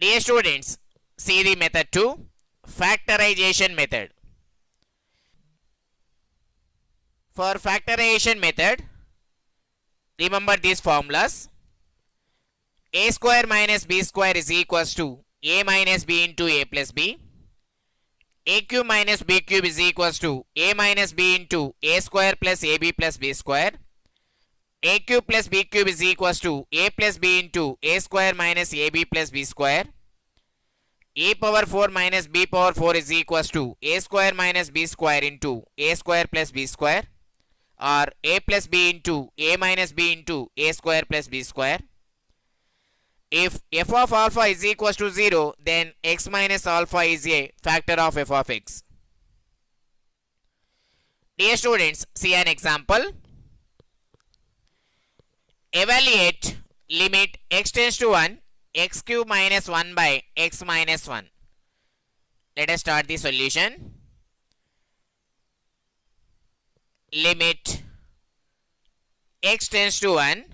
Dear students, see the method 2, factorization method. For factorization method, remember these formulas. A square minus B square is equals to A minus B into A plus B. A cube minus B cube is equals to A minus B into A square plus AB plus B square. A cube plus B cube is equals to A plus B into A square minus AB plus B square. A power 4 minus B power 4 is equals to A square minus B square into A square plus B square, or A plus B into A minus B into A square plus B square. If f of alpha is equals to 0, then x minus alpha is a factor of f of x. Dear students, see an example. Evaluate limit x tends to 1, x cube minus 1 by x minus 1. Let us start the solution. Limit x tends to 1,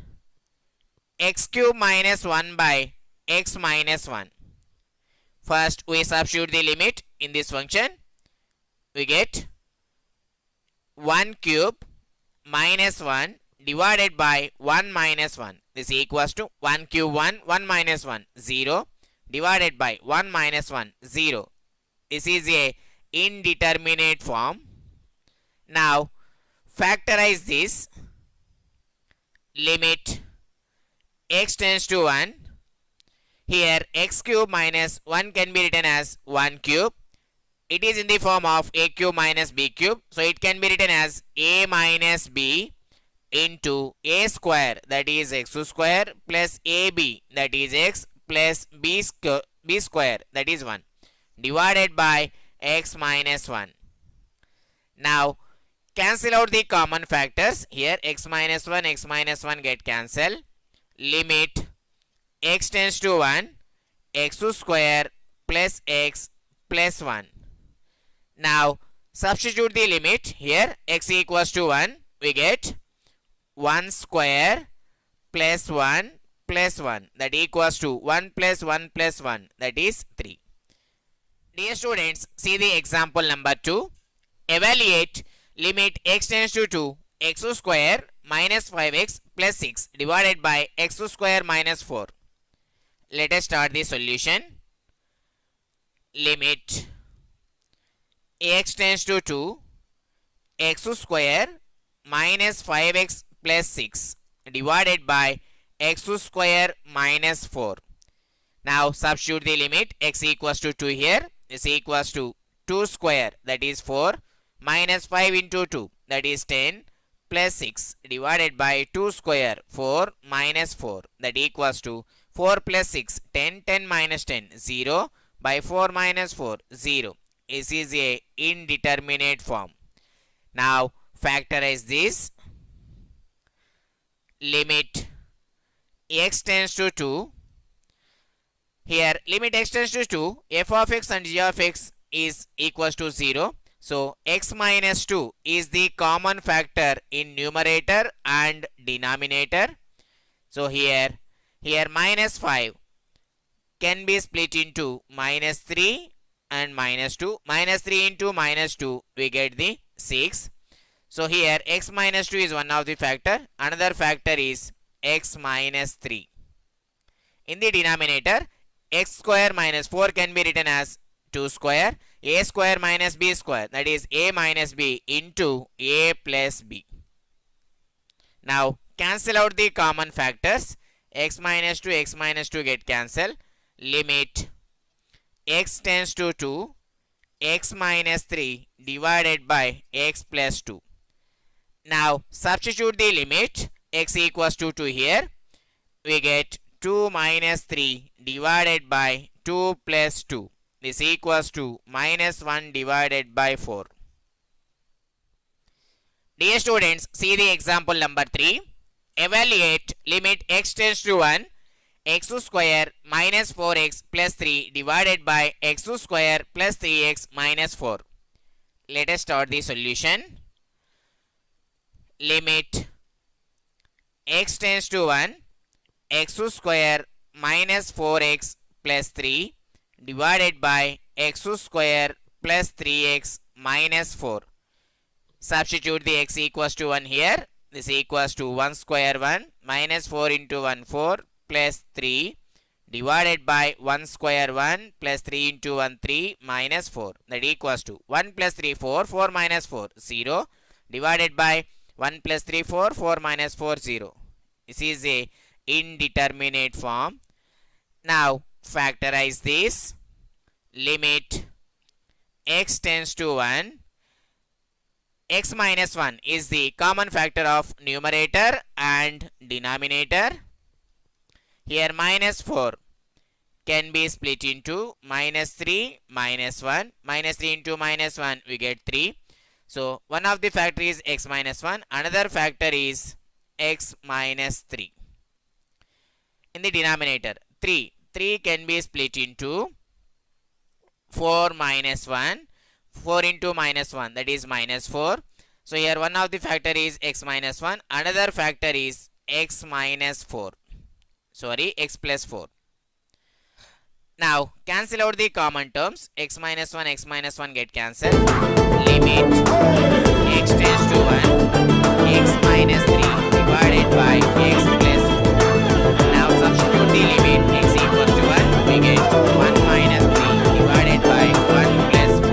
x cube minus 1 by x minus 1. First, we substitute the limit in this function. We get 1 cube minus 1 divided by 1 minus 1. This equals to 1 cube 1, 1 minus 1, 0, divided by 1 minus 1, 0. This is a indeterminate form. Now, factorize this. Limit x tends to 1. Here x cube minus 1 can be written as 1 cube. It is in the form of a cube minus b cube. So it can be written as a minus b into a square, that is x square, plus ab, that is x, plus b square, that is 1, divided by x minus 1. Now cancel out the common factors. Here x minus 1 get cancelled. Limit x tends to 1, x square plus x plus 1. Now substitute the limit. Here x equals to 1, we get 1 square plus 1 plus 1, that equals to 1 plus 1 plus 1, that is 3. Dear students, see the example number 2. Evaluate limit x tends to 2, x square minus 5x plus 6 divided by x square minus 4. Let us start the solution. Limit x tends to 2, x square minus 5x plus 6 divided by x square minus 4. Now substitute the limit. X equals to 2 here. This equals to 2 square, that is 4, minus 5 into 2, that is 10, plus 6 divided by 2 square, 4 minus 4, that equals to 4 plus 6, 10, 10 minus 10, 0, by 4 minus 4, 0. This is a indeterminate form. Now factorize this. Limit x tends to 2. Here limit x tends to 2, f of x and g of x is equals to 0. So x minus 2 is the common factor in numerator and denominator. So here minus 5 can be split into minus 3 and minus 2. Minus 3 into minus 2, we get the 6. So here x minus 2 is one of the factor. Another factor is x minus 3. In the denominator, x square minus 4 can be written as 2 square. A square minus b square, that is a minus b into a plus b. Now cancel out the common factors. X minus 2 get cancelled. Limit x tends to 2, x minus 3 divided by x plus 2. Now substitute the limit. X equals to 2 here. We get 2 minus 3 divided by 2 plus 2. This equals to minus 1 divided by 4. Dear students, see the example number 3. Evaluate limit x tends to 1, x square minus 4x plus 3 divided by x square plus 3x minus 4. Let us start the solution. Limit x tends to 1, x square minus 4x plus 3 divided by x square plus 3x minus 4. Substitute the x equals to 1 here. This equals to 1 square 1 minus 4 into 1 4 plus 3 divided by 1 square 1 plus 3 into 1 3 minus 4. That equals to 1 plus 3 4, 4 minus 4 0 divided by 1 plus 3 4, 4 minus 4 0. This is a indeterminate form. Now factorize this. Limit x tends to 1. X minus 1 is the common factor of numerator and denominator. Here minus 4 can be split into minus 3 minus 1. Minus 3 into minus 1 we get 3. So one of the factor is x minus 1. Another factor is x minus 3. In the denominator 3 can be split into 4 minus 1. 4 into minus 1, that is minus 4. So here one of the factor is x minus 1. Another factor is x minus 4. Sorry, x plus 4. Now cancel out the common terms. X minus 1 get cancelled. Limit x tends to 1. X minus 3 divided by x plus 4. Now substitute the limit x equals to 1. We get 1 minus 3 divided by 1 plus 4.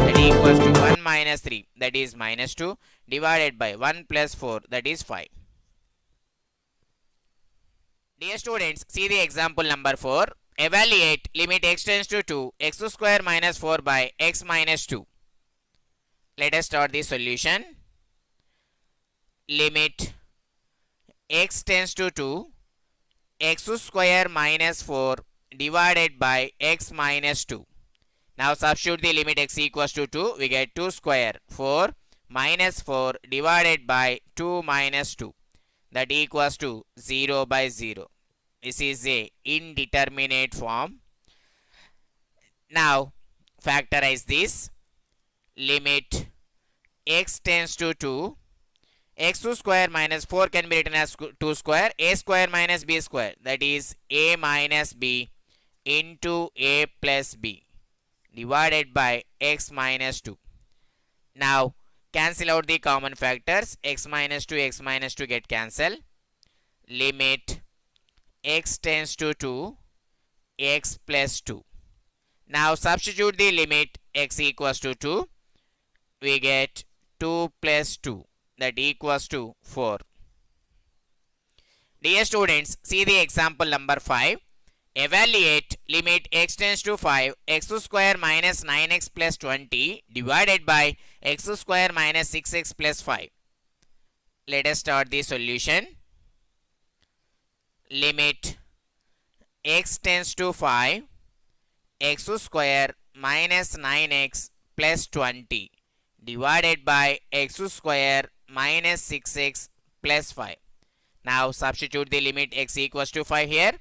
That equals to 1 minus 3, that is minus 2, divided by 1 plus 4, that is 5. Dear students, see the example number 4. Evaluate limit x tends to 2, x square minus 4 by x minus 2. Let us start the solution. Limit x tends to 2, x square minus 4 divided by x minus 2. Now substitute the limit x equals to 2. We get 2 square 4 minus 4 divided by 2 minus 2. That equals to 0 by 0. This is a indeterminate form. Now factorize this. Limit x tends to 2. X square minus 4 can be written as 2 square. A square minus b square. That is a minus b into a plus b divided by x minus 2. Now cancel out the common factors. X minus 2 get cancelled. Limit x tends to 2, x plus 2. Now substitute the limit x equals to 2. We get 2 plus 2, that equals to 4. Dear students, see the example number 5. Evaluate limit x tends to 5, x square minus 9x plus 20 divided by x square minus 6x plus 5. Let us start the solution. Limit x tends to 5, x square minus 9x plus 20 divided by x square minus 6x plus 5. Now substitute the limit x equals to 5 here.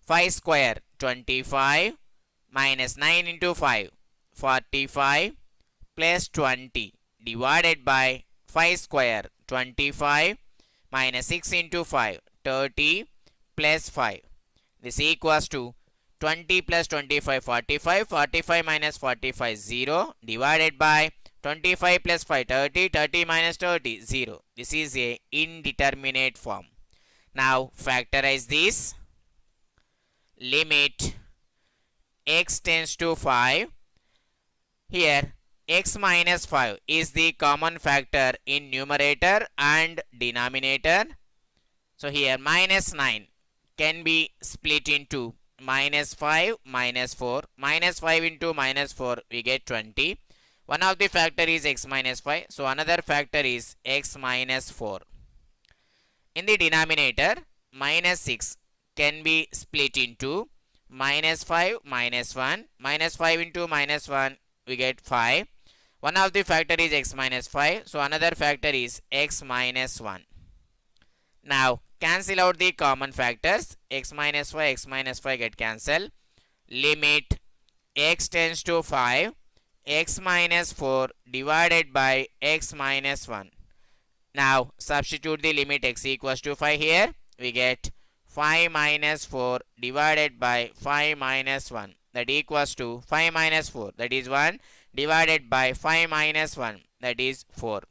5 square 25 minus 9 into 5 45 plus 20 divided by 5 square 25 minus 6 into 5 30 plus 5. This equals to 20 plus 25 45, 45 minus 45 0 divided by 25 plus 5 30, 30 minus 30 0. This is a indeterminate form. Now factorize this. Limit x tends to 5. Here x minus 5 is the common factor in numerator and denominator. So here minus 9 can be split into minus 5 minus 4. Minus 5 into minus 4 we get 20. One of the factor is x minus 5. So another factor is x minus 4. In the denominator minus 6 can be split into minus 5 minus 1. Minus 5 into minus 1 we get 5. One of the factor is x minus 5. So another factor is x minus 1. Now cancel out the common factors. X minus 5 get cancelled. Limit x tends to 5, x minus 4 divided by x minus 1. Now substitute the limit x equals to 5 here. We get 5 minus 4 divided by 5 minus 1, that equals to 5 minus 4, that is 1, divided by 5 minus 1, that is 4.